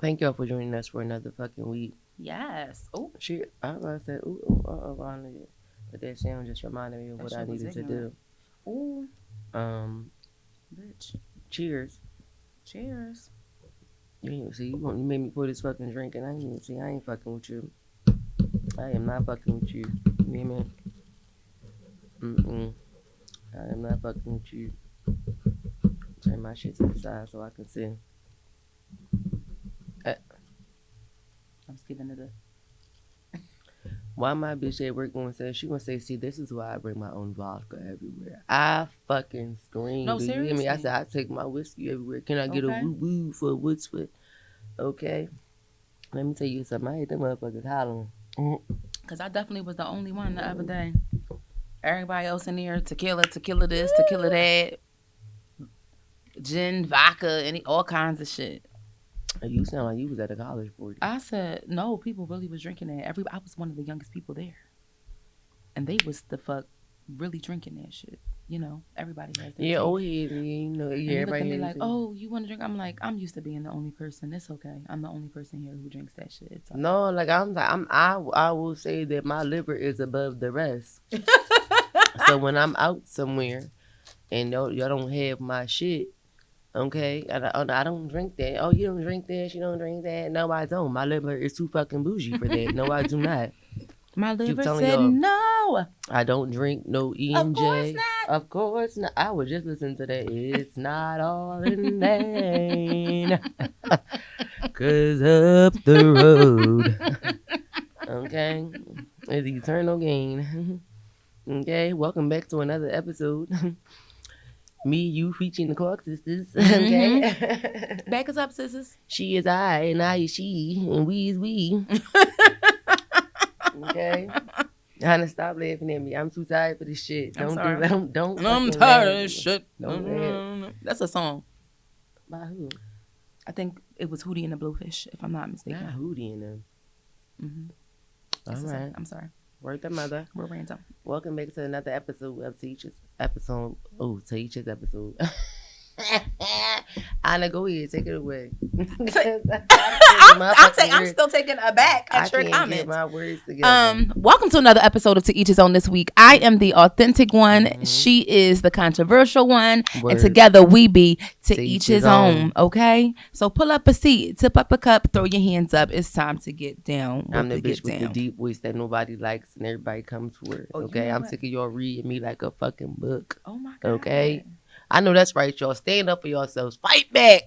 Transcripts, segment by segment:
Thank y'all for joining us for another fucking week. Yes. Oh, Shit, I was about to say, ooh, but that sound just reminded me of that what shit I was needed to ignorant. do. Ooh, Um, bitch. cheers. Cheers. You ain't see, you made me pour this fucking drink, and I ain't even see. I ain't fucking with you. I am not fucking with you. You hear me? I am not fucking with you. Turn my shit to the side so I can see. I'm just giving it a. Why my bitch at work gonna say, she gonna say, see, this is why I bring my own vodka everywhere. I fucking scream. No, Do you hear me? I seriously. said, I take my whiskey everywhere. Can I get a Okay. woo woo for Woodsfoot? Okay. Let me tell you something. I hate them motherfuckers hollering. Because I definitely was the only one the other day. Everybody else in there, tequila this, tequila that, gin, vodka, all kinds of shit. You sound like you was at a college party. I said, no, people really was drinking that. I was one of the youngest people there. And they was the fuck really drinking that shit. You know, everybody has that. Yeah, taste. oh yeah, you know, And yeah, they looked at everybody me has like, it. oh, you want to drink? I'm like, I'm used to being the only person. It's okay. I'm the only person here who drinks that shit. It's all No, like I will say that my liver is above the rest. So when I'm out somewhere and y'all don't have my shit, okay, I don't drink that. Oh, you don't drink that? You don't drink that? No, I don't. My liver is too fucking bougie for that. No, I do not. My Keep liver telling said y'all, no. I don't drink no Of course ENJ. not. Of course not. I was just listening to that. It's not all in vain. Cause up the road. Okay. It's eternal gain. Okay. Welcome back to another episode. Me, you, featuring the Clark sisters. Okay. Back us up, sisters. She is I, and I is she, and we is we. Okay. Honey, stop laughing at me. I'm too tired for this shit. I'm Don't sorry. don't I'm fucking tired laugh. of this shit. Don't laugh. That's a song. By who? I think it was Hootie and the Blowfish, if I'm not mistaken. Not Hootie and them. Mm-hmm. All right. I'm sorry. Word the mother. We're random. Welcome back to another episode of Teacher's episode. Oh, Teacher's episode. Anna, go ahead, take it away. I'm still taken aback at your Get comments. my words together. Welcome to another episode of To Each His Own this week. I am the authentic one. She is the controversial one. Word. And together we be to each his own. Okay? So pull up a seat, tip up a cup, throw your hands up. It's time to get down. I'm the bitch with the deep voice that nobody likes and everybody comes for. Oh, you Okay? know I'm what? sick of y'all reading me like a fucking book. Oh my God. Okay? I know that's right, y'all. Stand up for yourselves. Fight back.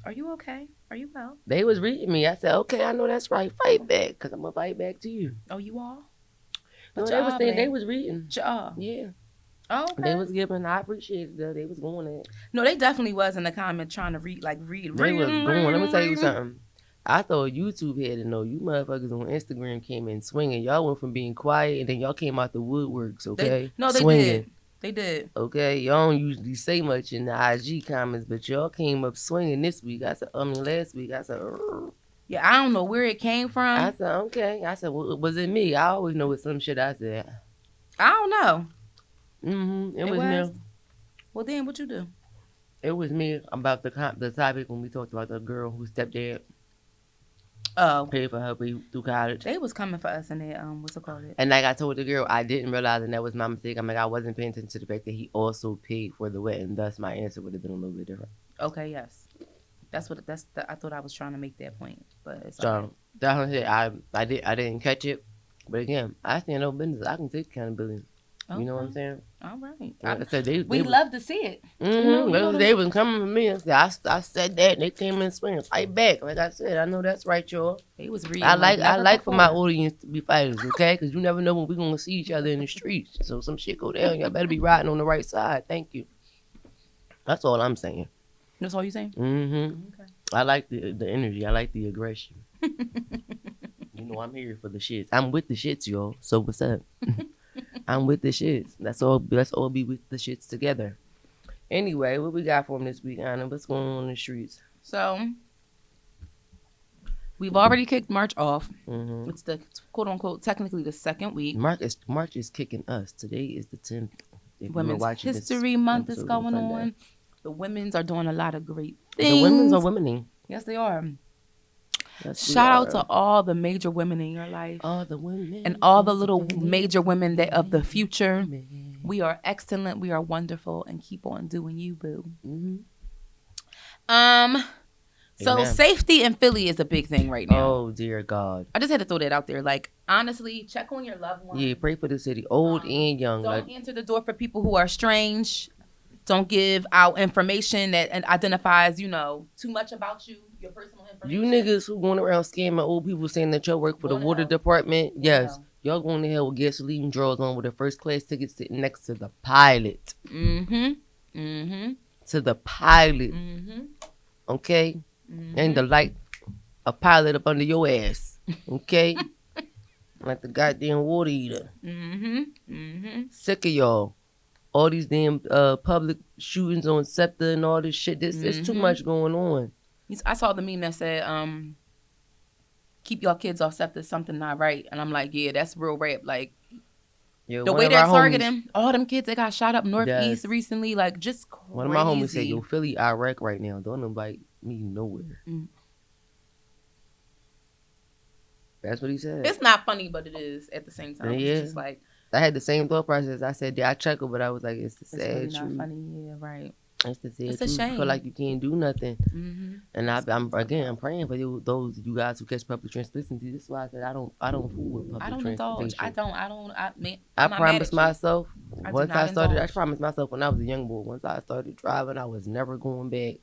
Are you okay? Are you well? They was reading me. I said, okay, I know that's right. Fight back, because I'm going to fight back to you. Oh, you all? No, But they was saying they man. was reading. Y'all. Yeah. Oh, okay. They was giving. I appreciate it, though. They was going at. No, they definitely was in the comment trying to read. They was going. Let me tell you something. I thought YouTube had to know. You motherfuckers on Instagram came in swinging. Y'all went from being quiet, and then y'all came out the woodworks, okay? They swinging. did. They did. Okay, y'all don't usually say much in the IG comments, but y'all came up swinging this week. Last week. I said, yeah, I don't know where it came from. I said, okay. I said, well, was it me? I always know it's some shit I said. I don't know. It was me. Well, then what you do? It was me about the topic when we talked about the girl whose stepdad paid for her through college. They was coming for us in that, what's it called? And like I told the girl, I didn't realize, and that was my mistake. I'm like, I wasn't paying attention to the fact that he also paid for the wedding. Thus, my answer would have been a little bit different. Okay, yes. I thought I was trying to make that point, but it's so that's it. I didn't catch it, but again, I stand no business. I can take accountability. Okay. You know what I'm saying? All right. I said we love to see it. They was coming for me. I said that, and they came in swinging, fight back. Like I said, I know that's right, y'all. They was reading. I like for my audience to be fighters, okay? Because you never know when we're gonna see each other in the streets. So some shit go down. Y'all better be riding on the right side. Thank you. That's all I'm saying. That's all you saying? Okay. I like the energy. I like the aggression. You know, I'm here for the shits. I'm with the shits, y'all. So what's up? I'm with the shits. Let's all be with the shits together. Anyway, what we got for them this week, Anna? What's going on in the streets? So, we've already kicked March off. Mm-hmm. It's the quote unquote technically the second week. March is kicking us. Today is the 10th. Women's History Month is going on. The women's are doing a lot of great things. The women's are womening. Yes, they are. Yes, Shout out to all the major women in your life. all the women. And all the little major women that of the future. We are excellent. We are wonderful. And keep on doing you, boo. Mm-hmm. So Amen. safety in Philly is a big thing right now. Oh, dear God. I just had to throw that out there. Like, honestly, check on your loved ones. Yeah, pray for the city, old and young. Don't answer the door for people who are strange. Don't give out information that identifies, too much about you, your personal information. You niggas who going around scamming old people saying that y'all work for the water department, yes, y'all going to hell with gasoline drawers on with a first class ticket sitting next to the pilot. Mm-hmm. Mm-hmm. To the pilot. Mm-hmm. Okay? And the light a pilot up under your ass. Okay? Like the goddamn water eater. Mm-hmm. Mm-hmm. Sick of y'all. All these damn public shootings on SEPTA and all this shit. There's too much going on. I saw the meme that said, keep y'all kids off SEPTA, something not right. And I'm like, yeah, that's real rap. Like, the way they're targeting all them kids that got shot up northeast recently, like, just crazy. One of my homies said, yo, Philly, Iraq right now. Don't invite me nowhere. That's what he said. It's not funny, but it is at the same time. Yeah. It's just like, I had the same thought process. I said, yeah, I chuckled, but I was like, it's the sad really truth. not funny, yeah, right. It's the sad it's truth. A shame. You feel like you can't do nothing. And I'm praying for those you guys who catch public transportation. This is why I said I don't fool with public transportation. I promised myself I promised myself when I was a young boy, once I started driving, I was never going back.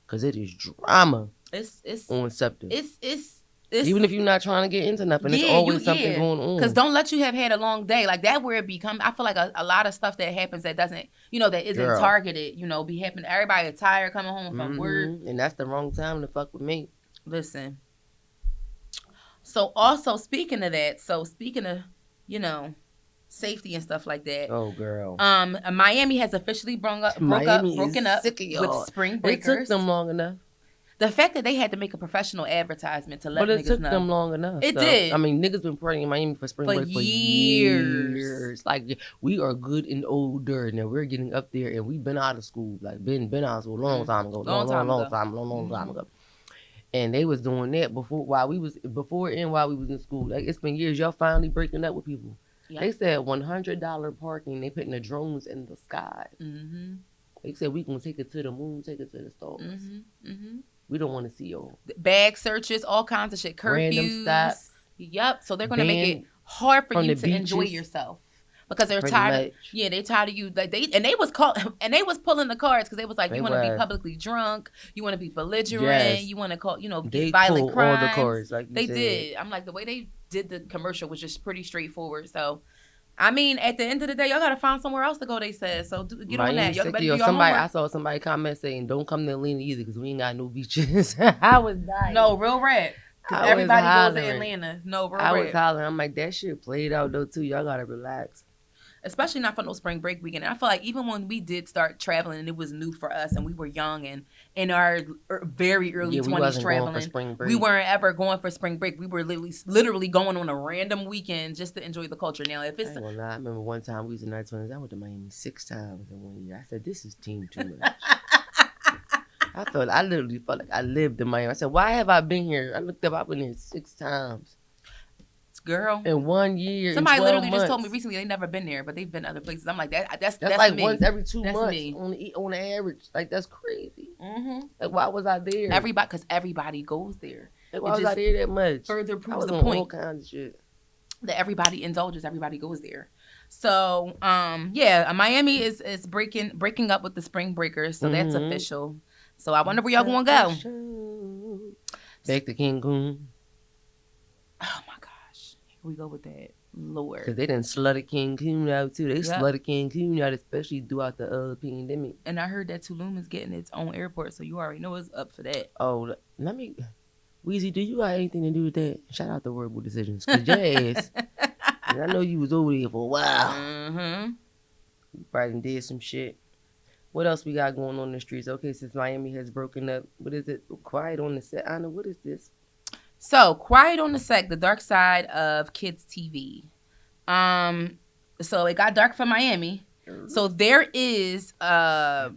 Cause it is drama. It's on SEPTA. It's even if you're not trying to get into nothing, there's always something going on. Because don't let you have had a long day. Like that where it become, I feel like a lot of stuff that happens that doesn't, that isn't targeted, be happening. Everybody tired coming home from work. And that's the wrong time to fuck with me. Listen. So also speaking of that, safety and stuff like that. Oh, girl. Miami has officially broken up with spring breakers. It took them long enough. The fact that they had to make a professional advertisement to let niggas know. But it took them long enough. It did. I mean, niggas been praying in Miami for spring break for years. Like, we are good and older. Now, we're getting up there, and we've been out of school. Like, been out of school a long time ago. Long time ago. And they was doing that while we was in school. Like, it's been years. Y'all finally breaking up with people. Yep. They said $100 parking. They putting the drones in the sky. Mm-hmm. They said, we going to take it to the moon, take it to the stars. Mm-hmm. Mm-hmm. We don't want to see y'all. Bag searches, all kinds of shit. Curfews. Random stops. Yep. So they're going to make it hard for you to enjoy yourself. Because they're tired. They tired of you. Like they was pulling the cards because they was like, you want to be publicly drunk, you want to be belligerent, you want to call, get violent crimes. All the cards, like you they said. did. I'm like, the way they did the commercial was just pretty straightforward. So, I mean, at the end of the day, y'all gotta find somewhere else to go. They said so. Get on that. Y'all better do your homework. I saw somebody comment saying, "Don't come to Atlanta either because we ain't got no beaches." I was dying. No, real rap. Because everybody goes to Atlanta. No, real rap. I was hollering. I'm like, that shit played out though too. Y'all gotta relax. Especially not for no spring break weekend. And I feel like even when we did start traveling and it was new for us and we were young and in our very early 20s traveling, we weren't ever going for spring break. We were literally going on a random weekend just to enjoy the culture. Now, if it's... I remember one time we was in our 20s. I went to Miami 6 times in 1 year. I said, this is team too much. I literally felt like I lived in Miami. I said, why have I been here? I looked up, I've been here 6 times. Girl, in 1 year, somebody literally months. just told me recently they never been there, but they've been other places. I'm like, that's like me. Once every 2 that's months me. on the average. Like that's crazy. Mm-hmm. Like why was I there? Because everybody goes there. Like, why was I there that much? Further proves the point. All kinds of shit. That everybody indulges. Everybody goes there. So Miami is breaking up with the spring breakers. So that's official. So I wonder where y'all gonna go. Back to Cancun. Oh my God. We go with that, Lord. Because they done slutted Cancun out too. They slutted Cancun out, especially throughout the pandemic. And I heard that Tulum is getting its own airport, so you already know it's up for that. Oh, Weezy, do you got anything to do with that? Shout out to Horrible Decisions. Because your ass, I know you was over there for a while. Mm-hmm. You probably did some shit. What else we got going on in the streets? Okay, since Miami has broken up, what is it? Quiet on the Set. Anna, what is this? So, Quiet on the Set, the dark side of kids' TV. So it got dark for Miami. So there is a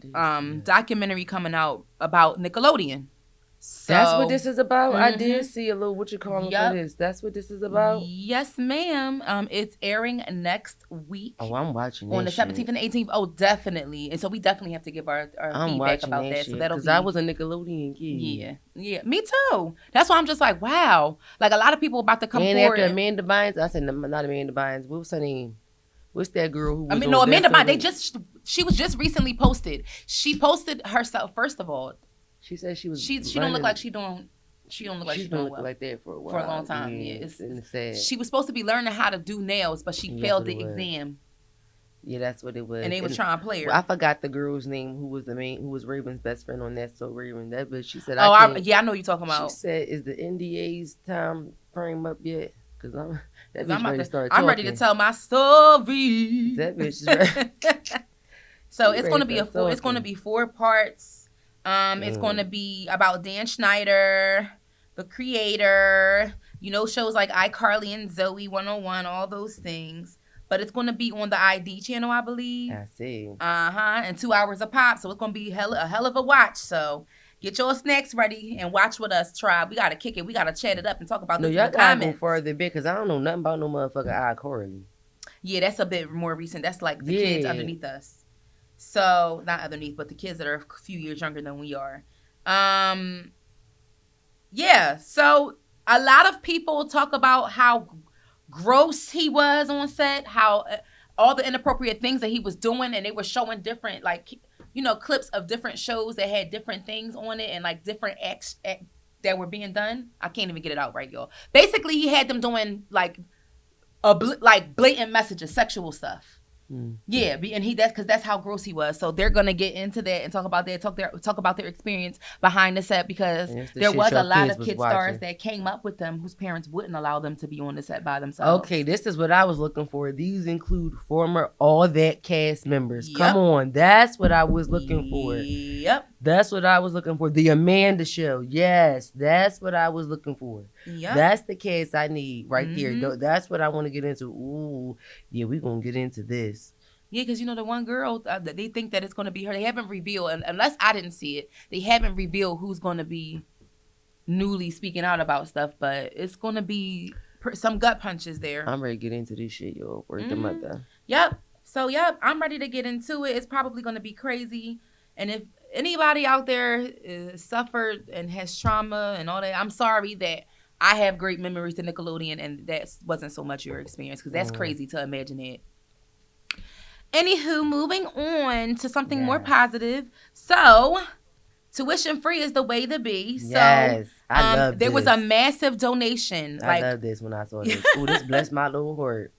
documentary coming out about Nickelodeon. So, that's what this is about. I did see a little for this. That's what this is about. Yes, ma'am. It's airing next week. Oh, I'm watching on the 17th and 18th. Oh, definitely. And so we definitely have to give our feedback about that. So that'll be. Because I was a Nickelodeon kid. Yeah, me too. That's why I'm just like, wow. Like a lot of people about to come forward. After Amanda Bynes, I said not Amanda Bynes. What was her name? What's that girl who was Amanda Bynes. She was just recently posted. She posted herself. First of all, she said she was. She don't look like she don't. She don't look like she's been looking like that for a while. For a long time. Yeah, it's sad. She was supposed to be learning how to do nails, but she failed the exam. Yeah, that's what it was. And they was trying to play her. Well, I forgot the girl's name who was Raven's best friend on That So Raven. But she said, I know you're talking about. She said, is the NDA's time frame up yet? Because I'm ready to tell my story. That bitch is right. So it's going to be 4 parts. It's going to be about Dan Schneider, the creator, shows like iCarly and Zoe 101, all those things. But it's going to be on the ID channel, I believe. I see. And 2 hours a pop. So it's going to be a hell of a watch. So get your snacks ready and watch with us, tribe. We got to kick it. We got to chat it up and talk about this in the comments. Y'all got to go further a bit because I don't know nothing about no motherfucking iCarly. Yeah, that's a bit more recent. That's like the kids underneath us. So, not underneath, but the kids that are a few years younger than we are. Yeah, so a lot of people talk about how gross he was on set, how all the inappropriate things that he was doing, and they were showing different, clips of different shows that had different things on it and, different acts that were being done. I can't even get it out right, y'all. Basically, he had them doing, blatant messages, sexual stuff. Yeah, and that's how gross he was. So they're gonna get into that and talk about that, talk about their experience behind the set because there was a lot of kid stars that came up with them whose parents wouldn't allow them to be on the set by themselves. Okay, this is what I was looking for. These include former All That cast members. Yep. Come on, that's what I was looking for. Yep. That's what I was looking for. The Amanda Show. Yes, that's what I was looking for. Yep. That's the cast I need right there. That's what I want to get into. Ooh, yeah, we're going to get into this. Yeah, because, the one girl, they think that it's going to be her. They haven't revealed, unless I didn't see it, they haven't revealed who's going to be newly speaking out about stuff, but it's going to be some gut punches there. I'm ready to get into this shit, yo. Word the mother. Yep. So, I'm ready to get into it. It's probably going to be crazy. And if anybody out there suffered and has trauma and all that, I'm sorry that I have great memories to Nickelodeon and that wasn't so much your experience because that's crazy to imagine it. Anywho, moving on to something more positive. So, tuition free is the way to be. So, yes, I love there was a massive donation. I love this when I saw this. Ooh, this blessed my little heart.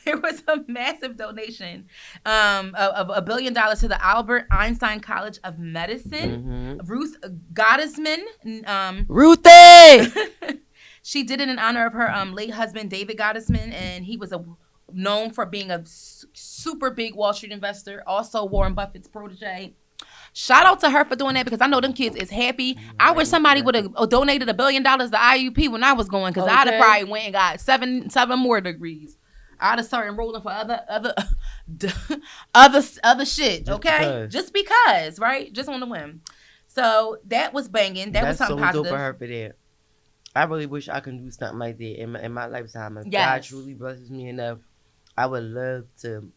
There was a massive donation of $1 billion to the Albert Einstein College of Medicine. Ruth Gottesman. Ruthie! She did it in honor of her late husband, David Gottesman, and he was known for being a super big Wall Street investor, also Warren Buffett's protege. Shout out to her for doing that because I know them kids is happy. I wish somebody would have donated $1 billion to IUP when I was going because I'd have probably went and got seven more degrees. I'd have started enrolling for other shit. Okay, just because, right? Just on the whim. So that was banging. That was something positive. That's so dope for her for that. I really wish I could do something like that in my lifetime. If God truly blesses me enough, I would love to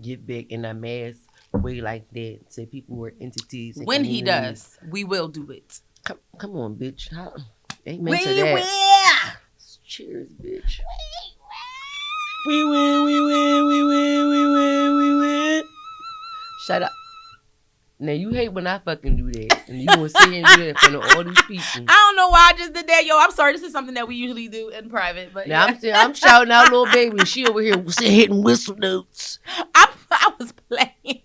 give back in a mass way like that to people or entities. When he does, we will do it. Come on, bitch. Amen to that. Will. Cheers, bitch. We win. Shut up. Now, you hate when I fucking do that. And you want to sit and do that in front of all these people. I don't know why I just did that. Yo, I'm sorry. This is something that we usually do in private. But now, I'm shouting out little baby. She over here hitting whistle notes. I was playing.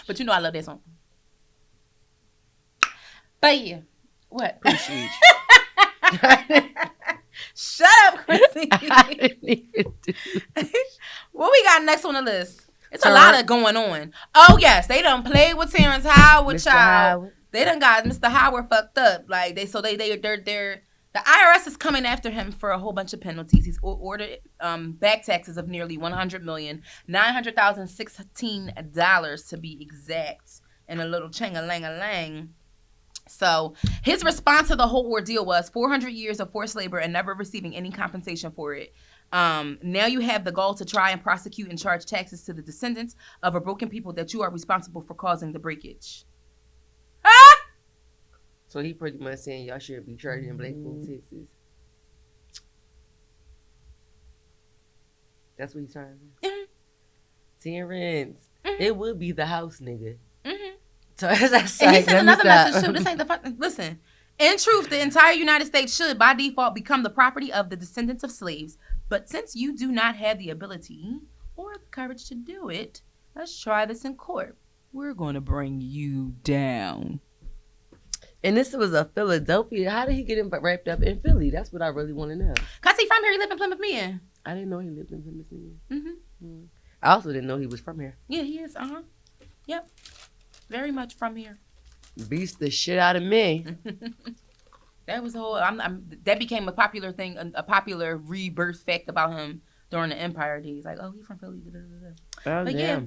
But I love that song. But yeah. What? Appreciate you. Shut up, Chrissy. I didn't even do that. What we got next on the list? It's a lot of going on. Oh, yes. They done played with Terrance Howard, child. They done got Mr. Howard fucked up. They're the IRS is coming after him for a whole bunch of penalties. He's ordered back taxes of nearly $100,900,016 to be exact, and a little chang-a-lang-a-lang. So his response to the whole ordeal was 400 years of forced labor and never receiving any compensation for it. Now you have the gall to try and prosecute and charge taxes to the descendants of a broken people that you are responsible for causing the breakage. Ah! So he pretty much saying y'all should be charging black folks taxes. That's what he's trying to do. Mm-hmm. Terrance, it would be the house nigga. Mm-hmm. So that's and he sent another message too. This ain't the listen. In truth, the entire United States should, by default, become the property of the descendants of slaves. But since you do not have the ability or the courage to do it, let's try this in court. We're going to bring you down. And this was a Philadelphia. How did he get wrapped up in Philly? That's what I really want to know. Because he from here. He lived in Plymouth, Michigan. I didn't know he lived in Plymouth, Michigan. Mm-hmm. I also didn't know he was from here. Yeah, he is. Uh-huh. Yep. Very much from here. Beats the shit out of me. That was a whole. That became a popular thing, a popular rebirth fact about him during the Empire days. Like, oh, he's from Philly. Oh, but damn. Yeah.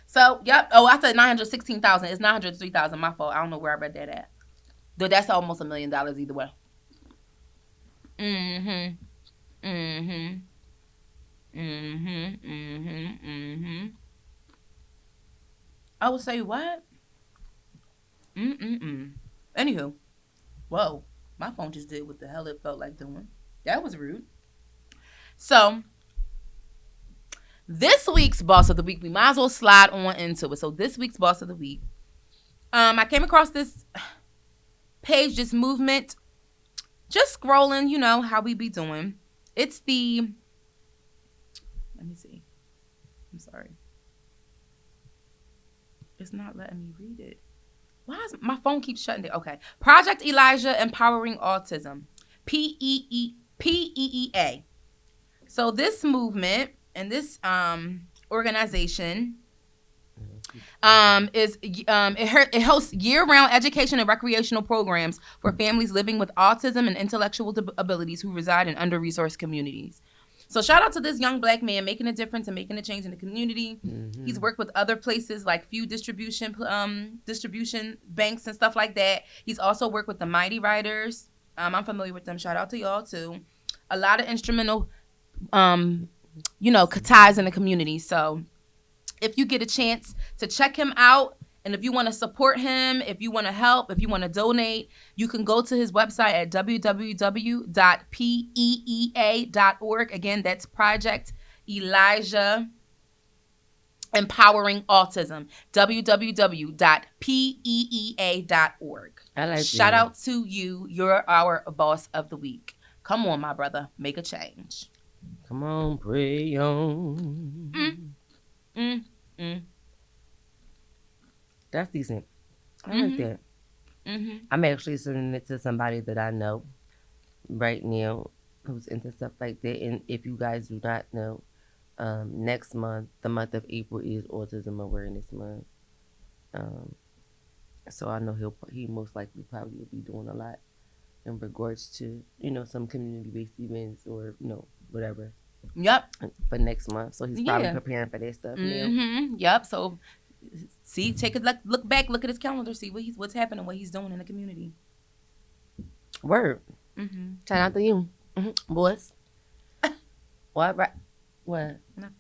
So, yep. Oh, I said 916,000. It's 903,000. My fault. I don't know where I read that at. But that's almost $1 million either way. I would say what? Anywho, whoa, my phone just did what the hell it felt like doing. That was rude. So, this week's Boss of the Week, we might as well slide on into it. So, this week's Boss of the Week, I came across this page, this movement, just scrolling, you know, how we be doing. It's the, let me see. I'm sorry. It's not letting me read it. Why is my phone keeps shutting down? Okay. Project Elijah Empowering Autism. PEEA. So this movement and this organization it hosts year-round education and recreational programs for families living with autism and intellectual abilities who reside in under-resourced communities. So shout out to this young black man making a difference and making a change in the community. Mm-hmm. He's worked with other places like Few distribution banks and stuff like that. He's also worked with the Mighty Riders. I'm familiar with them. Shout out to y'all too. A lot of instrumental, ties in the community. So if you get a chance to check him out, and if you want to support him, if you want to help, if you want to donate, you can go to his website at www.peea.org. Again, that's Project Elijah Empowering Autism. www.peea.org. Shout out to you. You're our boss of the week. Come on, my brother. Make a change. Come on, pray on. That's decent. I like that. I'm actually sending it to somebody that I know right now who's into stuff like that. And if you guys do not know, next month, the month of April, is Autism Awareness Month. So I know he most likely probably will be doing a lot in regards to, some community-based events or, whatever. Yep. For next month. So he's probably preparing for that stuff now. Yep. So see, take a look back, look at his calendar, see what's happening, what he's doing in the community. Word. Shout out to you, boys. What? Right? What? No.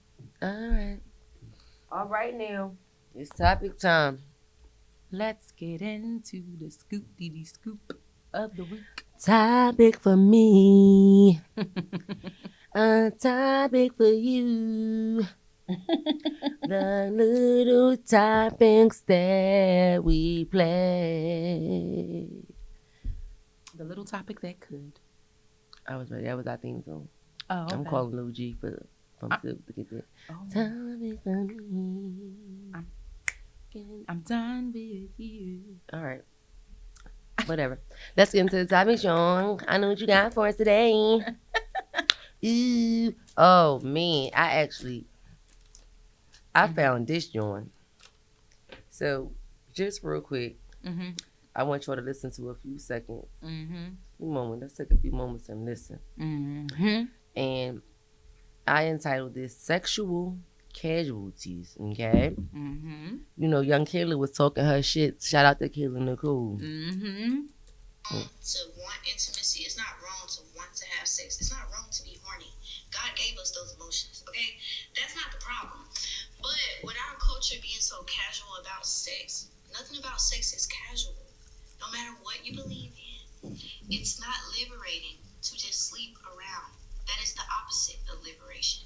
All right now. It's topic time. Let's get into the scoop of the week. Topic for me. A topic for you. The little topics that we play. The little topic that could. I was ready. That was our theme song. Oh, okay. I'm calling Lil G from Silk to get that. Oh. Topic for me. I'm done with you. All right. Whatever. Let's get into the topic, Sean. I know what you got for us today. Ooh. Oh, man. I found this joint. So, just real quick, I want you all to listen to a few seconds. Let's take a few moments and listen. And I entitled this Sexual casualties, okay? Mm-hmm. You know, young Kayla was talking her shit. Shout out to Kayla Nicole. Mm-hmm. To want intimacy, it's not wrong to want to have sex. It's not wrong to be horny. God gave us those emotions, okay? That's not the problem. But with our culture being so casual about sex, nothing about sex is casual. No matter what you believe in, it's not liberating to just sleep around. That is the opposite of liberation.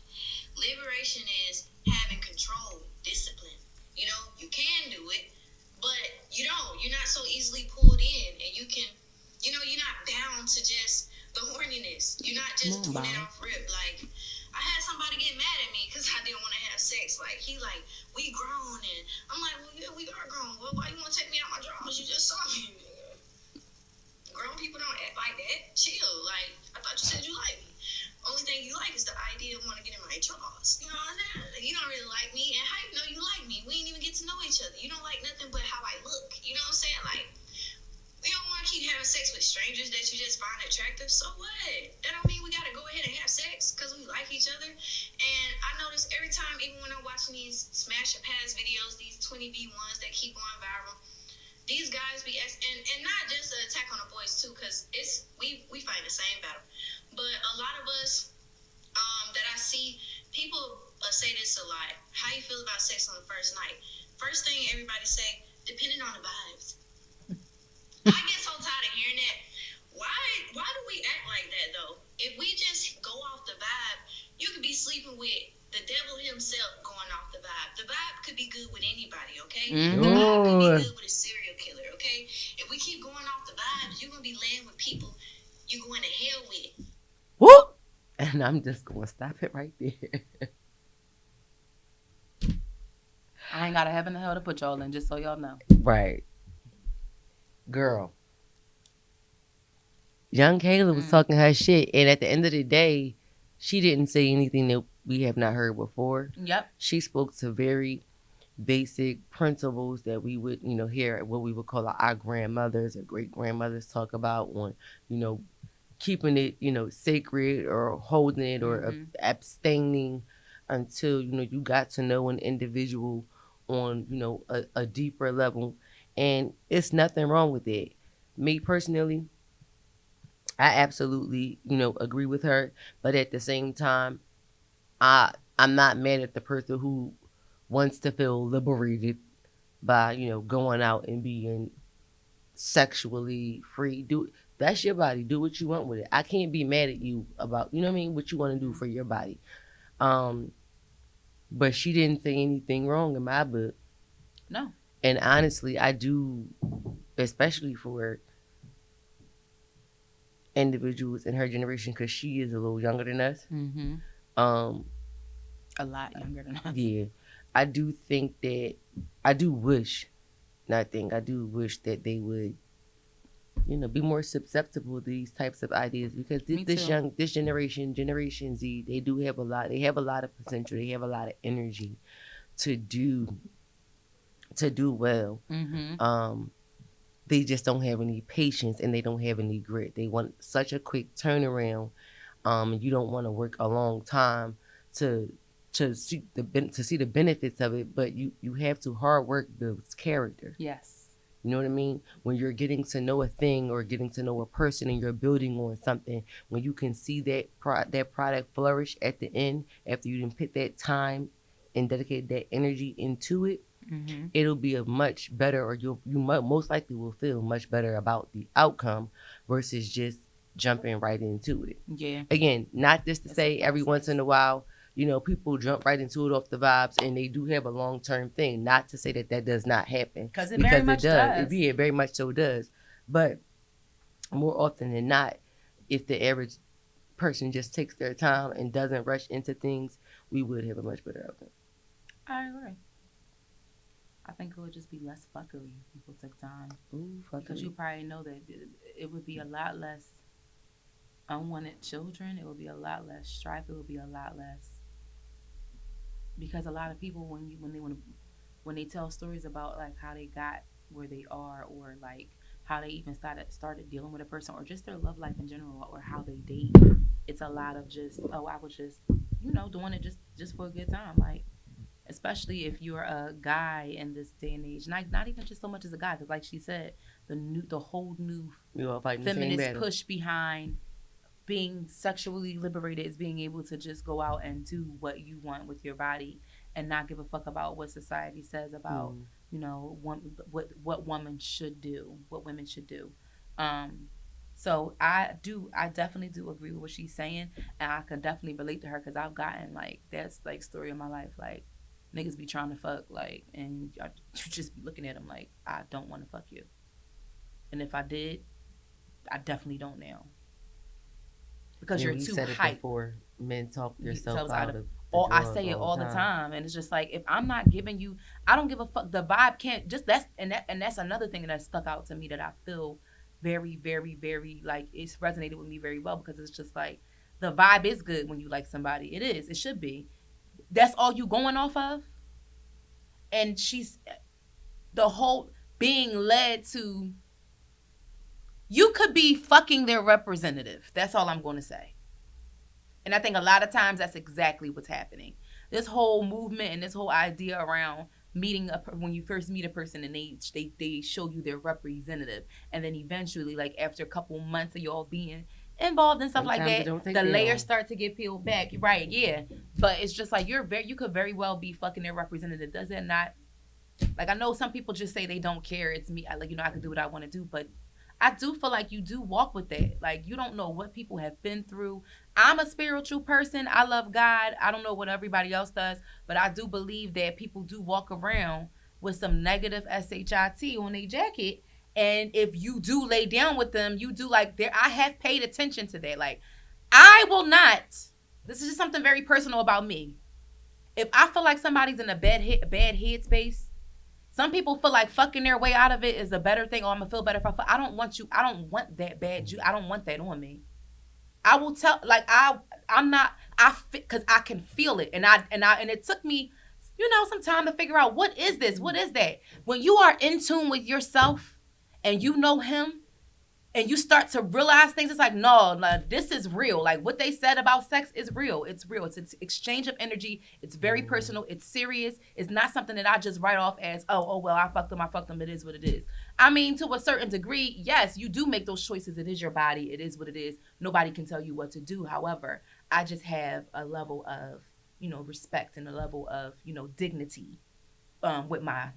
Liberation is having control, discipline. You know, you can do it, but you don't. You're not so easily pulled in, and you can, you know, you're not bound to just the horniness. You're not just doing it off rip. Like, I had somebody get mad at me because I didn't want to have sex. Like, he like, we grown, and I'm like, well, yeah, we are grown. Well, why you want to take me out my drawers? You just saw me. Grown people don't act like that. Chill. Like, I thought you said you like me. Only thing you like is the idea of wanting to get in my drawers. You know what I'm saying? Like, you don't really like me, and how you know you like me? We didn't even get to know each other. You don't like nothing but how I look. You know what I'm saying? Like, we don't want to keep having sex with strangers that you just find attractive. So what? That don't mean we got to go ahead and have sex because we like each other. And I notice every time, even when I'm watching these smash or pass videos, these 20v1s that keep going viral, these guys be and not just an attack on the boys too, because it's we fight the same battle. But a lot of us that I see, people say this a lot. How you feel about sex on the first night? First thing everybody say, depending on the vibes. I get so tired of hearing that. Why do we act like that though? If we just go off the vibe, you could be sleeping with the devil himself going off the vibe. The vibe could be good with anybody, okay? Mm-hmm. The vibe could be good with a serial killer, okay? If we keep going off the vibes, you're gonna be laying with people you're going to hell with. Whoop! And I'm just gonna stop it right there. I ain't got a heaven and hell to put y'all in, just so y'all know. Right. Girl. Young Kayla was talking her shit, and at the end of the day, she didn't say anything that we have not heard before. Yep. She spoke to very basic principles that we would, hear at what we would call our grandmothers or great grandmothers talk about on, keeping it, sacred or holding it or abstaining until, you got to know an individual on, a deeper level. And it's nothing wrong with it. Me personally, I absolutely, agree with her. But at the same time, I'm not mad at the person who wants to feel liberated by, going out and being sexually free. That's your body. Do what you want with it. I can't be mad at you about, what you want to do for your body. But she didn't say anything wrong in my book. No. And honestly, I do, especially for individuals in her generation, because she is a little younger than us. Mm-hmm. A lot younger than us. Yeah. I do think that, I do wish that they would, be more susceptible to these types of ideas, because this Generation Z, they have a lot of potential, they have a lot of energy to do well. Mm-hmm. They just don't have any patience and they don't have any grit. They want such a quick turnaround. You don't want to work a long time to see the benefits of it, but you have to hard work builds character. Yes. You know what I mean? When you're getting to know a thing or getting to know a person and you're building on something, when you can see that product flourish at the end after you didn't put that time and dedicate that energy into it, it'll be a much better, or you most likely will feel much better about the outcome versus just jumping right into it. Yeah. Again, not just to say every once in a while, people jump right into it off the vibes and they do have a long-term thing. Not to say that does not happen. Because it very much does. Yeah, very much so does. But more often than not, if the average person just takes their time and doesn't rush into things, we would have a much better outcome. I agree. I think it would just be less fuckery if people took time. Ooh, fuckery. Because you probably know that it would be a lot less unwanted children. It would be a lot less strife. It would be a lot less. Because a lot of people, when they tell stories about like how they got where they are, or like how they even started dealing with a person, or just their love life in general, or how they date, it's a lot of just, I was just, doing it just for a good time. Like, especially if you're a guy in this day and age. Not even just so much as a guy, because like she said, the whole new feminist push behind being sexually liberated is being able to just go out and do what you want with your body and not give a fuck about what society says about what women should do, what women should do. So I definitely do agree with what she's saying, and I can definitely relate to her, because I've gotten that's story of my life. Niggas be trying to fuck, and you just be looking at them like, I don't want to fuck you, and if I did, I definitely don't now. Because you're too hyped. Before, men talk yourself out of I say it all the time, and it's just like, if I'm not giving you, I don't give a fuck. The vibe can't just that's another thing that stuck out to me that I feel very, very, very it's resonated with me very well, because it's just like, the vibe is good when you like somebody. It should be. That's all you going off of. And she's the whole being led to. You could be fucking their representative. That's all I'm going to say. And I think a lot of times that's exactly what's happening. This whole movement and this whole idea around when you first meet a person and they show you their representative. And then eventually, after a couple months of y'all being involved in stuff like that, the layers start to get peeled back. Right, yeah. But it's just like, you could very well be fucking their representative. Does that not... I know some people just say they don't care. It's me. I can do what I want to do. But I do feel like you do walk with that. You don't know what people have been through. I'm a spiritual person. I love God. I don't know what everybody else does, but I do believe that people do walk around with some negative SHIT on their jacket. And if you do lay down with them, you do I have paid attention to that. I will not, this is just something very personal about me. If I feel like somebody's in a bad headspace, some people feel like fucking their way out of it is a better thing. I'm gonna feel better if I fuck. I don't want that bad. I don't want that on me. I will tell, I'm not, because I can feel it. And it took me, some time to figure out, what is this? What is that? When you are in tune with yourself and you know him, and you start to realize things, it's like, no, this is real. What they said about sex is real. It's real. It's an exchange of energy. It's very personal. It's serious. It's not something that I just write off as, well, I fucked them. It is what it is. I mean, to a certain degree, yes, you do make those choices. It is your body. It is what it is. Nobody can tell you what to do. However, I just have a level of, respect and a level of, dignity with my,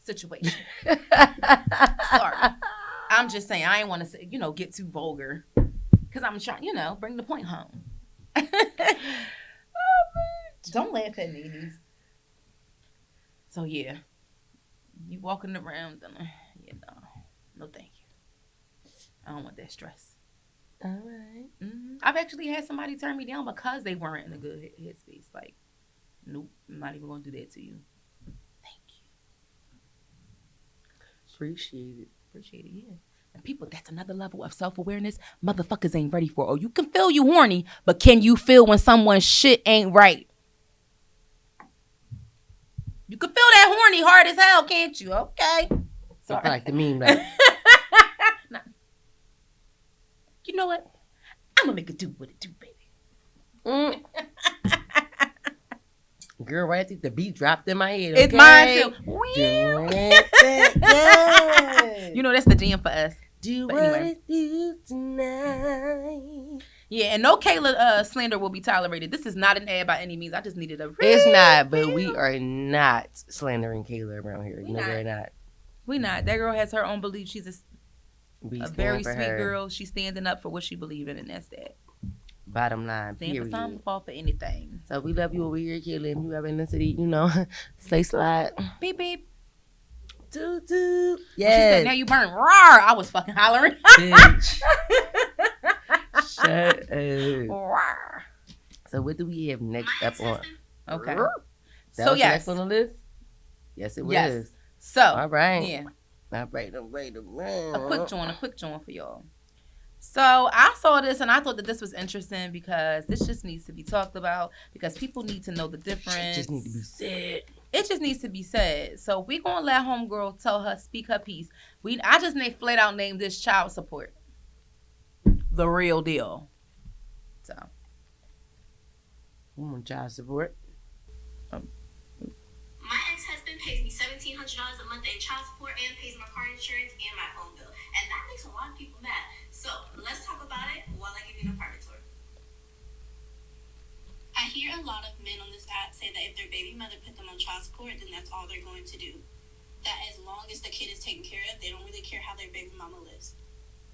situation. Sorry. I'm just saying, I ain't want to say, get too vulgar, because I'm trying, bring the point home. Don't laugh at me, niece. So yeah, you walking around, no thank you. I don't want that stress. All right. Mm-hmm. I've actually had somebody turn me down because they weren't in a good headspace. Nope, I'm not even going to do that to you. Thank you. Appreciate it, yeah. And people, that's another level of self-awareness motherfuckers ain't ready for. You can feel you horny, but can you feel when someone's shit ain't right? You can feel that horny hard as hell, can't you? Okay. Sorry. I like the meme, right? Nah. You know what? I'm going to make it do what it do, baby. Girl, right after the beat dropped in my head. Okay? It's mine too. That's the jam for us. Do what it do tonight. Yeah, and no Kayla slander will be tolerated. This is not an ad by any means. I just needed a. It's not, but we are not slandering Kayla around here. We're not. We not. That girl has her own beliefs. She's a very sweet girl. She's standing up for what she believes in, and that's that. Bottom line, stand for something, fall for anything. So we love you over here, Kayla. If you ever in the city, say slide. Beep, beep. Toot, toot. Yeah. She said, now you burn. Rawr. I was fucking hollering. Bitch. Shut up. Rawr. So what do we have next up on? Okay. That was next on the list? Yes, it was. Yes. So. All right. Yeah. All right. A quick joint for y'all. So I saw this and I thought that this was interesting because this just needs to be talked about because people need to know the difference. It just needs to be said. It just needs to be said. So we gonna let homegirl tell her, speak her piece. I just flat out named this child support. The real deal. So. Child support. My ex-husband pays me $1,700 a month in child support and pays my car insurance and my phone bill. And that makes a lot of people mad. So let's talk about it while I give you an apartment tour. I hear a lot of men on this app say that if their baby mother put them on child support, then that's all they're going to do. That as long as the kid is taken care of, they don't really care how their baby mama lives.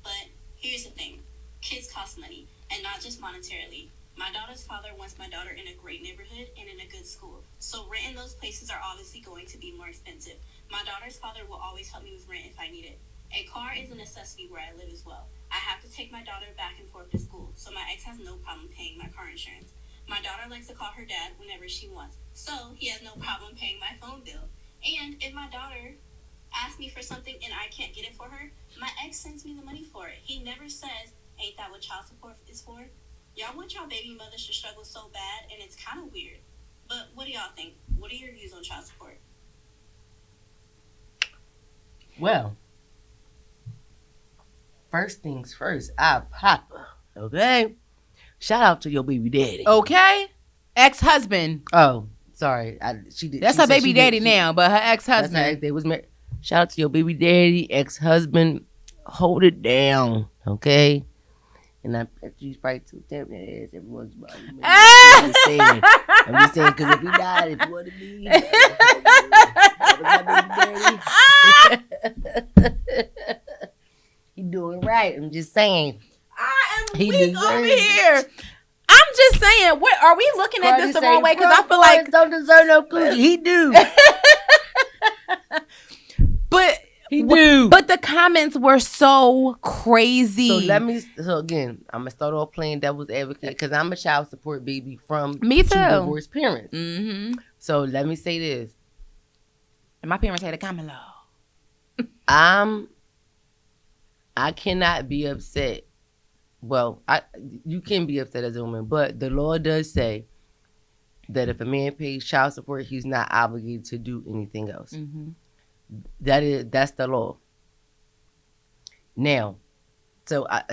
But here's the thing. Kids cost money, and not just monetarily. My daughter's father wants my daughter in a great neighborhood and in a good school. So rent in those places are obviously going to be more expensive. My daughter's father will always help me with rent if I need it. A car is a necessity where I live as well. I have to take my daughter back and forth to school, so my ex has no problem paying my car insurance. My daughter likes to call her dad whenever she wants, so he has no problem paying my phone bill. And if my daughter asks me for something and I can't get it for her, my ex sends me the money for it. He never says, ain't that what child support is for? Y'all want y'all baby mothers to struggle so bad, and it's kind of weird. But what do y'all think? What are your views on child support? Well, first things first, I pop her, okay? Shout out to your baby daddy. Okay? Ex-husband. Oh, sorry. She did. That's she her said baby daddy now, but her ex-husband. That's her they was married. Shout out to your baby daddy, ex-husband. Hold it down, okay? And she's probably too tempted as everyone's body. I'm just saying, because if he died, if you want to be, he doing right. I'm just saying. I am weak over here. I'm just saying, what are we looking at this the wrong way? Because I feel like don't deserve no coochie. He do. But he do. But the comments were so crazy. So again, I'm gonna start off playing devil's advocate because I'm a child support baby from Me too. two divorced parents. Mm-hmm. So let me say this. And my parents had a common law. I cannot be upset. Well, you can be upset as a woman, but the law does say that if a man pays child support, he's not obligated to do anything else. Mm-hmm. That's the law. Now, so I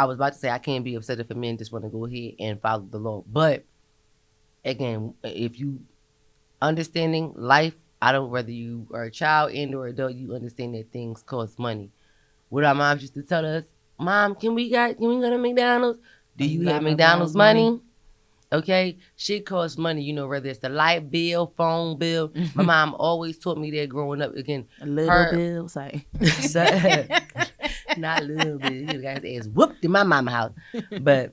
was about to say I can't be upset if a man just want to go ahead and follow the law. But again, if you understanding life, whether you are a child and or adult, you understand that things cost money. What our moms used to tell us, Mom, can we go to McDonald's? Do you have McDonald's money? Okay, shit costs money, whether it's the light bill, phone bill. My mom always taught me that growing up. Again, a little bill, say. Not a little bit. You got his ass whooped in my mama house. But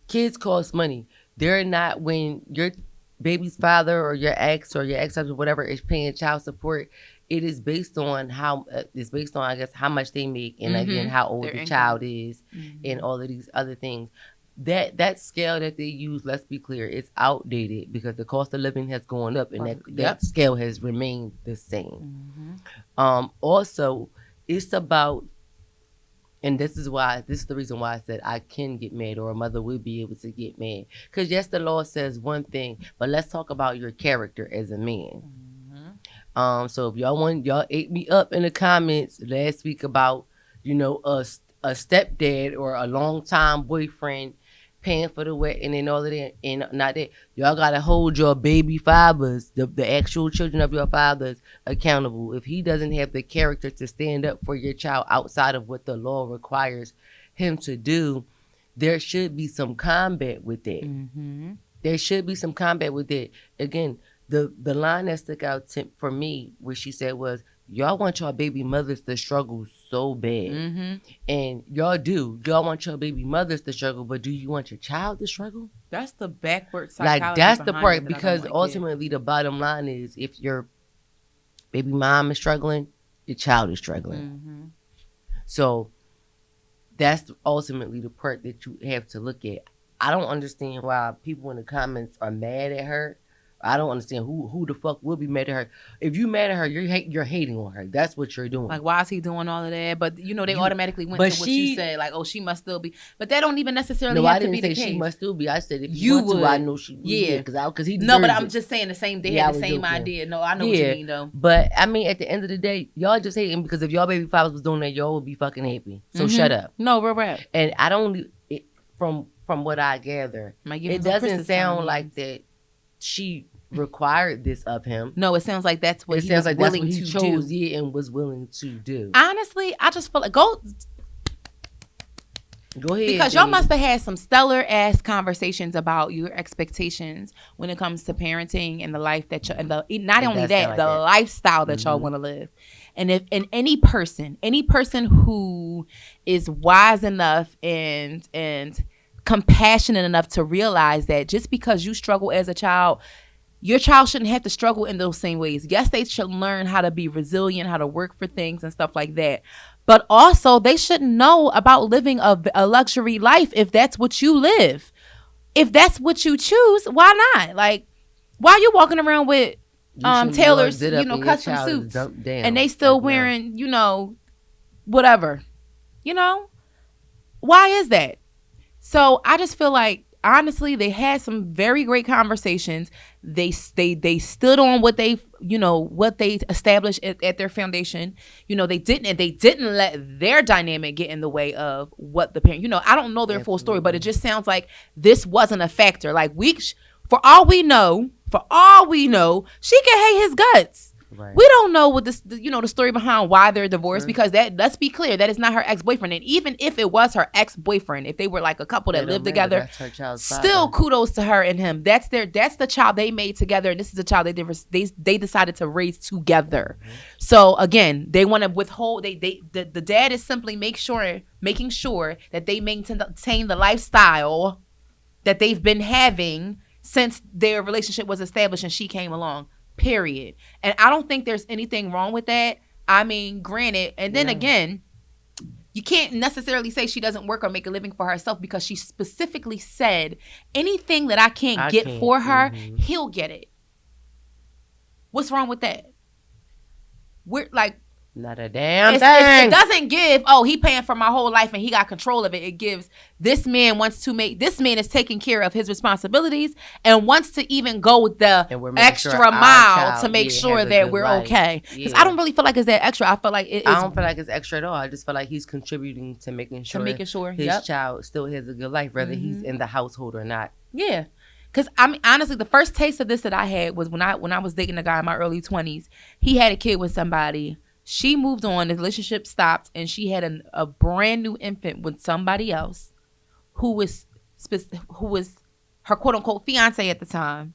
kids cost money. They're not, when your baby's father or your ex-husband, whatever, is paying child support, it is based on I guess, how much they make and again, how old the child is and all of these other things. That scale that they use, let's be clear, it's outdated because the cost of living has gone up and that scale has remained the same. Also, it's about, and this is the reason why I said I can get mad or a mother will be able to get mad. Because yes, the law says one thing, but let's talk about your character as a man. So if y'all ate me up in the comments last week about, a stepdad or a longtime boyfriend paying for the wedding and all of that, and not that, y'all gotta hold your baby fathers, the actual children of your fathers, accountable. If he doesn't have the character to stand up for your child outside of what the law requires him to do, there should be some combat with that. There should be some combat with that. Again, the line that stuck out for me, where she said was, y'all want your baby mothers to struggle so bad. And y'all do. Y'all want your baby mothers to struggle, but do you want your child to struggle? That's the backward psychology. Like, that's the part, because ultimately the bottom line is, if your baby mom is struggling, your child is struggling. So that's ultimately the part that you have to look at. I don't understand why people in the comments are mad at her. I don't understand who the fuck will be mad at her. If you mad at her, you're hating on her. That's what you're doing. Like, why is he doing all of that? But they automatically went to what you said, like, oh, she must still be. But that don't even necessarily have to be the case. She must still be. I said if you want to, I know she would. Yeah, because he no, but I'm just saying the same. They had the same idea. No, I know what you mean though. But I mean, at the end of the day, y'all just hating because if y'all baby fathers was doing that, y'all would be fucking happy. So shut up. No, real rap. And I don't. From what I gather, it doesn't sound like that. she required this of him. No, it sounds like that's what he was willing to chose, do. Yeah, and was willing to do. Honestly, I just feel like Go ahead. Because y'all must have had some stellar ass conversations about your expectations when it comes to parenting and the life that you lifestyle that y'all want to live. And if any person who is wise enough and compassionate enough to realize that just because you struggle as a child, your child shouldn't have to struggle in those same ways. Yes, they should learn how to be resilient, how to work for things and stuff like that. But also, they should know about living a luxury life if that's what you live. If that's what you choose, why not? Like, why are you walking around with tailors, custom suits, and they still wearing, whatever? Why is that? So I just feel like, honestly, they had some very great conversations. They stood on what they established at their foundation. They didn't let their dynamic get in the way of what the parent. I don't know their full story, but it just sounds like this wasn't a factor. Like for all we know, she can hate his guts. Right. We don't know what the story behind why they're divorced, because let's be clear, that is not her ex-boyfriend. And even if it was her ex-boyfriend, if they were like a couple that lived together, still kudos to her and him. That's the child they made together, and this is the child they decided to raise together. Mm-hmm. So again, they want to withhold. The dad is simply making sure that they maintain the lifestyle that they've been having since their relationship was established and she came along. Period. And I don't think there's anything wrong with that. I mean, granted, and then again, you can't necessarily say she doesn't work or make a living for herself, because she specifically said, anything that I can't get for her, he'll get it. What's wrong with that? We're like, not a damn thing. It doesn't give, he paying for my whole life and he got control of it. It gives, this man is taking care of his responsibilities and wants to even go the extra mile to make sure that we're okay. Because I don't really feel like it's that extra. I feel like I don't feel like it's extra at all. I just feel like he's contributing to making sure his child still has a good life, whether he's in the household or not. Yeah. Because, I mean, honestly, the first taste of this that I had was when I was dating a guy in my early 20s. He had a kid with somebody. She moved on, the relationship stopped, and she had a brand new infant with somebody else who was her quote-unquote fiance at the time.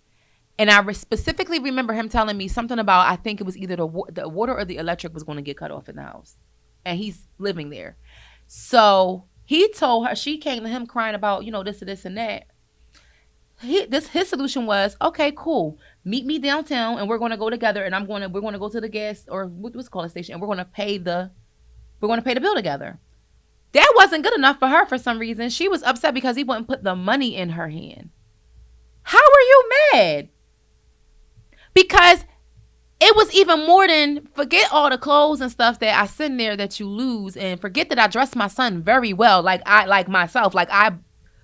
And I specifically remember him telling me something about, I think it was either the water or the electric was going to get cut off in the house. And he's living there. So he told her, she came to him crying about, this and that. His solution was, okay, cool. Meet me downtown, and we're going to go together, and we're going to go to the gas, or what's called a station, and we're going to pay the bill together. That wasn't good enough for her for some reason. She was upset because he wouldn't put the money in her hand. How are you mad? Because it was even more than, forget all the clothes and stuff that I send there that you lose, and forget that I dress my son very well, like I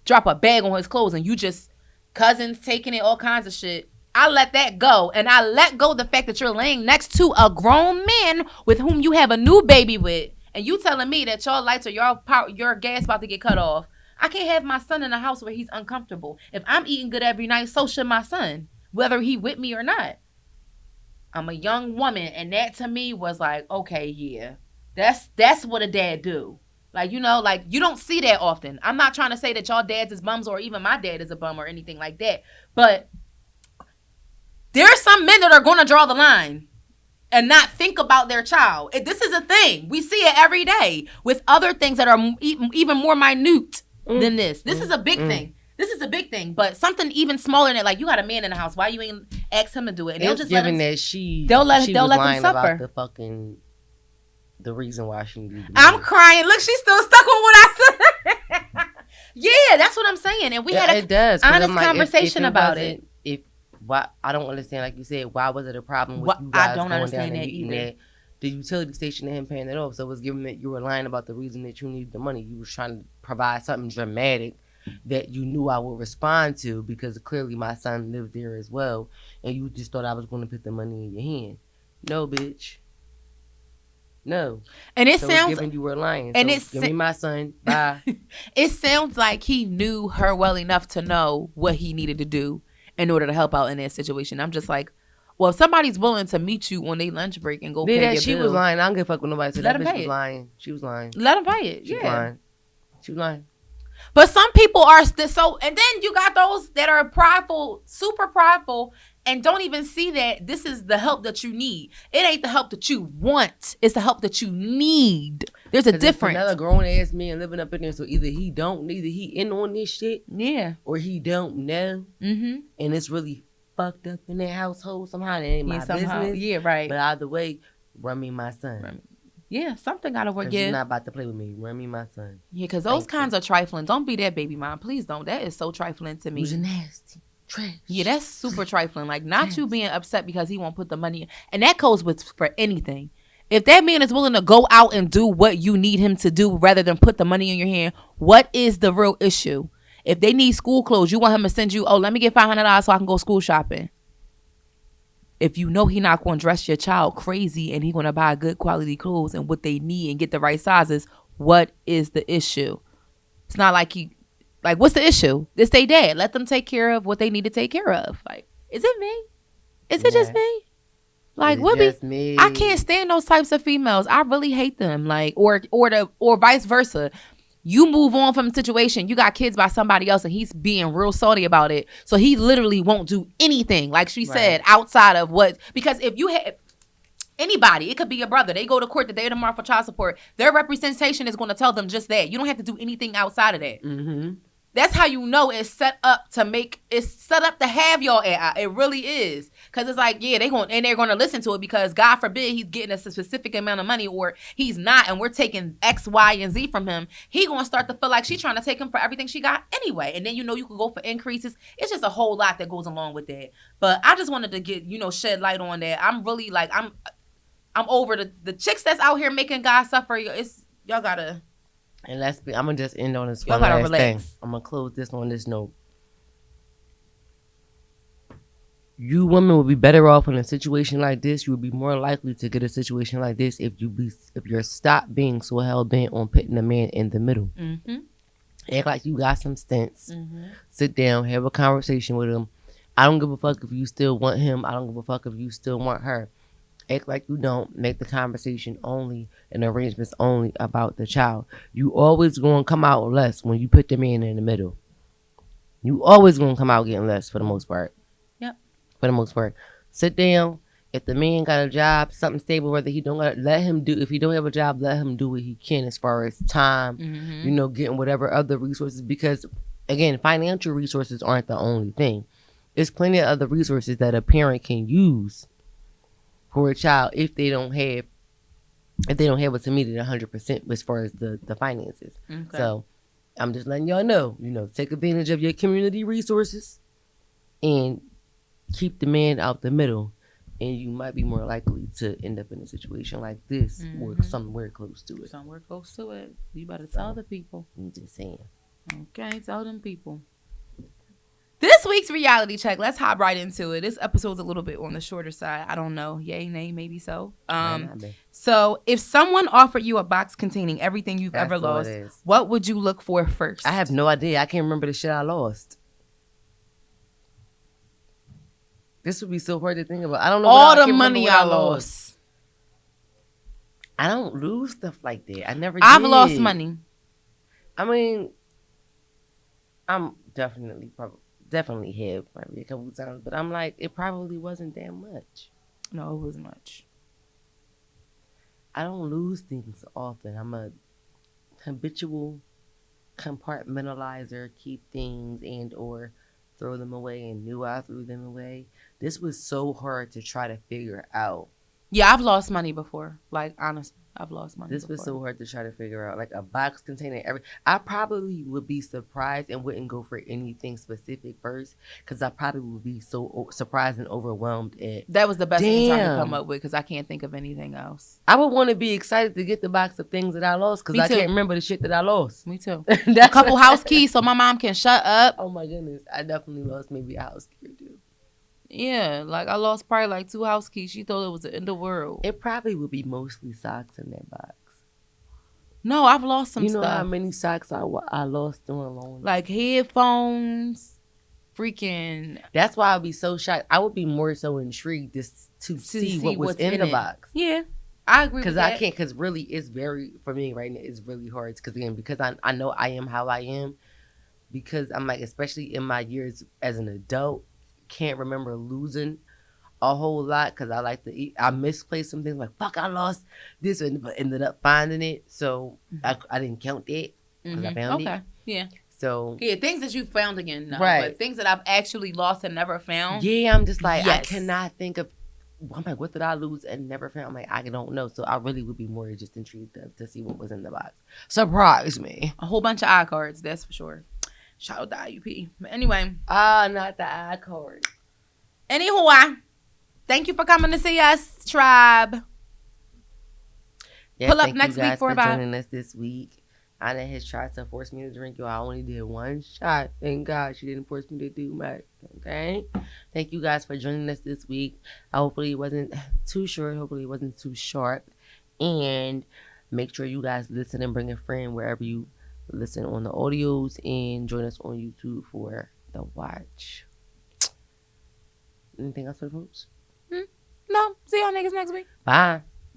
drop a bag on his clothes and you just cousins taking it, all kinds of shit. I let that go. And I let go the fact that you're laying next to a grown man with whom you have a new baby with. And you telling me that your lights or your gas about to get cut off. I can't have my son in a house where he's uncomfortable. If I'm eating good every night, so should my son, whether he with me or not. I'm a young woman. And that to me was like, okay, yeah. That's what a dad do. Like, you don't see that often. I'm not trying to say that y'all dads is bums or even my dad is a bum or anything like that. But there are some men that are going to draw the line and not think about their child. This is a thing. We see it every day with other things that are even more minute than this. This is a big thing. This is a big thing. But something even smaller than that, like, you got a man in the house. Why you ain't ask him to do it? And they'll just let him, they'll let them suffer. The reason why she needed to I'm crying. Look, she's still stuck on what I said. Yeah, that's what I'm saying. And we had an honest conversation about it. Why, I don't understand, like you said, why was it a problem with you guys going down and eating that? The utility station and him paying it off. So it was given that you were lying about the reason that you needed the money. You were trying to provide something dramatic that you knew I would respond to, because clearly my son lived there as well. And you just thought I was going to put the money in your hand. No, bitch. No. And it sounds giving you were lying. And so give me my son. Bye. It sounds like he knew her well enough to know what he needed to do. in order to help out in that situation. I'm just like, well, if somebody's willing to meet you on their lunch break and go pay your she bill, was lying. I don't give a fuck what nobody said. Let That him bitch pay was it. lying. She was lying. Let them pay it. She was lying. She was lying. But some people are still so, and then you got those that are prideful, super prideful, and don't even see that this is the help that you need. It ain't the help that you want. It's the help that you need. There's a difference. Another grown ass man living up in there, so either he in on this shit, or he don't know, and it's really fucked up in their household somehow. It ain't my business. Yeah, right. But either way, run me my son. Yeah, something gotta work. Yeah, you're not about to play with me. Run me my son. Yeah, because those kinds are trifling. Don't be that baby mom. Please don't. That is so trifling to me. Who's nasty. Trash. Yeah, that's super trifling. Like, not you being upset because he won't put the money in. And that goes with for anything. If that man is willing to go out and do what you need him to do rather than put the money in your hand, what is the real issue? If they need school clothes, you want him to send you, let me get $500 so I can go school shopping. If you know he not going to dress your child crazy and he going to buy good quality clothes and what they need and get the right sizes, what is the issue? It's not like what's the issue? It's they dad. Let them take care of what they need to take care of. Like, is it me? Is it just me? Like, me? I can't stand those types of females. I really hate them. Like, or vice versa. You move on from the situation. You got kids by somebody else, and he's being real salty about it. So he literally won't do anything, like she said, outside of what. Because if you have anybody, it could be your brother. They go to court the day of tomorrow for child support. Their representation is going to tell them just that. You don't have to do anything outside of that. Mm-hmm. That's how you know it's set up to have y'all at. It really is. Because it's like, yeah, they're going to listen to it because God forbid he's getting a specific amount of money or he's not and we're taking X, Y, and Z from him. He going to start to feel like she's trying to take him for everything she got anyway. And then, you can go for increases. It's just a whole lot that goes along with that. But I just wanted to get, shed light on that. I'm really like, I'm over the chicks that's out here making guys suffer. Y'all got to. And I'm going to just end on this one last thing. I'm going to close this on this note. You women will be better off in a situation like this. You will be more likely to get a situation like this if you're stop being so hell-bent on putting a man in the middle. Mm-hmm. Act like you got some sense. Mm-hmm. Sit down, have a conversation with him. I don't give a fuck if you still want him. I don't give a fuck if you still want her. Act like you don't. Make the conversation only and arrangements only about the child. You always going to come out less when you put the man in the middle. You always going to come out getting less for the most part. Yep. For the most part. Sit down. If the man got a job, something stable, whether he don't got, let him do. If he don't have a job, let him do what he can as far as time, getting whatever other resources. Because, again, financial resources aren't the only thing. There's plenty of other resources that a parent can use for a child if they don't have what's needed 100% as far as the finances. Okay. So I'm just letting y'all know, take advantage of your community resources and keep the man out the middle, and you might be more likely to end up in a situation like this or somewhere close to it. Somewhere close to it. You better tell the people. I'm just saying. Okay, tell them people. This week's reality check. Let's hop right into it. This episode's a little bit on the shorter side. I don't know. Yay, nay, maybe so. So if someone offered you a box containing everything you've ever lost, what would you look for first? I have no idea. I can't remember the shit I lost. This would be so hard to think about. I don't know. All the money I lost. I don't lose stuff like that. I never I've did. lost money. I mean, I'm definitely have maybe a couple times, but I'm like, it probably wasn't that much. No, it was much. I don't lose things often. I'm a habitual compartmentalizer, keep things and or throw them away and knew I threw them away. This was so hard to try to figure out. Yeah, I've lost money before. Like, honestly, I've lost money This before. was so hard to try to figure out. Like a box containing I probably would be surprised and wouldn't go for anything specific first because I probably would be so surprised and overwhelmed at. That was the best thing I could come up with because I can't think of anything else. I would want to be excited to get the box of things that I lost because I can't remember the shit that I lost. Me too. A couple house keys so my mom can shut up. Oh my goodness. I definitely lost maybe a house key or two. Yeah, like I lost probably like 2 house keys. She thought it was the end of the world. It probably would be mostly socks in that box. No, I've lost some stuff. You know how many socks I lost doing alone? Like headphones, freaking. That's why I'd be so shocked. I would be more so intrigued to see what was in the box. Yeah, I agree with that. Because I can't, because really it's very, for me right now, it's really hard. Because again, because I know I am how I am. Because I'm like, especially in my years as an adult, can't remember losing a whole lot because I like to eat. I misplaced some things, like, fuck, I lost this, but ended up finding it. So I didn't count that because I found it. Okay, yeah. So yeah, things that you found again, no, right? But things that I've actually lost and never found. Yeah, I'm just like, yes. I cannot think of. I'm like, what did I lose and never found? I'm like, I don't know. So I really would be more just intrigued to see what was in the box. Surprise me. A whole bunch of eye cards, that's for sure. Shout out to IUP. But anyway. Not the eye card. Anywho, thank you for coming to see us, tribe. Yes, pull up next week for about joining us this week. Anna has tried to force me to drink. I only did one shot. Thank God she didn't force me to do much. Okay. Thank you guys for joining us this week. Hopefully it wasn't too short. Hopefully it wasn't too sharp. And make sure you guys listen and bring a friend wherever you listen on the audios, and join us on YouTube for the watch. Anything else for the folks? No. See y'all niggas next week. Bye.